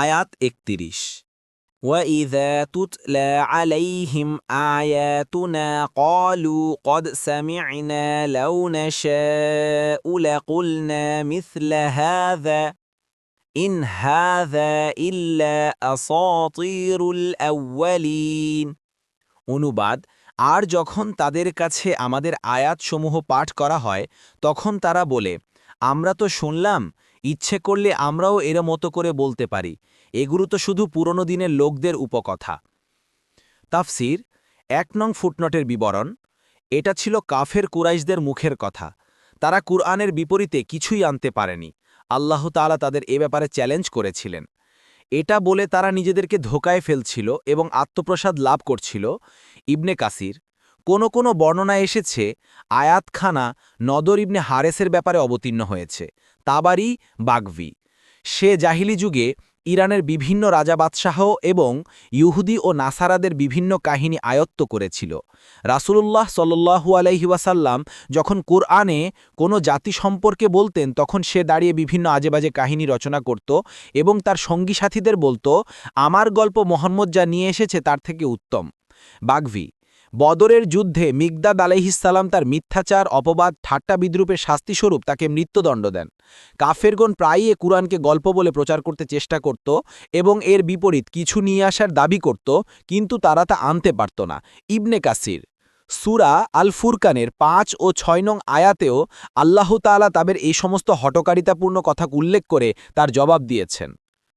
আয়াত ৩১। وَإِذَا تُتْلَى عَلَيْهِمْ آيَاتُنَا قَالُوا قَدْ سَمِعْنَا لَوْ نَشَاءُ لَقُلْنَا مِثْلَ هَذَا إِنْ هَذَا إِلَّا أَسَاطِيرُ الْأَوَّلِينَ। অনুবাদ: আর যখন তাদের কাছে আমাদের আয়াতসমূহ পাঠ করা হয় তখন তারা বলে, আমরা তো শুনলাম, ইচ্ছে করলে আমরাও এর মতো করে বলতে পারি, এগুলো তো শুধু পুরনো দিনের লোকদের উপকথা। তাফসির ১ নং ফুটনোটের বিবরণ: এটা ছিল কাফের কুরাইশদের মুখের কথা। তারা কুরআনের বিপরীতে কিছুই আনতে পারেনি। আল্লাহ তাআলা তাদের এ ব্যাপারে চ্যালেঞ্জ করেছিলেন। এটা বলে তারা নিজেদেরকে ধোকায় ফেলছিল এবং আত্মপ্রসাদ লাভ করছিল। ইবনে কাসির: কোনো বর্ণনায় এসেছে আয়াতখানা নদর ইবনে হারেসের ব্যাপারে অবতীর্ণ হয়েছে। তাবারি, বাগভি: সে জাহিলি যুগে ইরানের বিভিন্ন রাজা বাদশাহ এবং ইহুদি ও নাসারাদের বিভিন্ন কাহিনী আয়ত্ত করেছিল। রাসূলুল্লাহ সাল্লাল্লাহু আলাইহি ওয়াসাল্লাম যখন কুরআনে কোনো জাতি সম্পর্কে বলতেন তখন সে দাঁড়িয়ে বিভিন্ন আজেবাজে কাহিনী রচনা করত এবং তার সঙ্গী সাথীদের বলতো, আমার গল্প মুহাম্মদ যা নিয়ে এসেছে তার থেকে উত্তম। বাগভি: বদরের যুদ্ধে মিকদাদ আলাইহিসসালাম তার মিথ্যাচার, অপবাদ, ঠাট্টা বিদ্রুপের শাস্তিস্বরূপ তাকে মৃত্যুদণ্ড দেন। কাফেরগণ প্রায়ই এ কুরআনকে গল্প বলে প্রচার করতে চেষ্টা করত এবং এর বিপরীত কিছু নিয়ে আসার দাবি করত, কিন্তু তারা তা আনতে পারত না। ইবনে কাসির: সূরা আল ফুরকানের ৫ ও ৬ নং আয়াতেও আল্লাহ তাআলা তাদের এই সমস্ত হঠকারিতাপূর্ণ কথা উল্লেখ করে তার জবাব দিয়েছেন।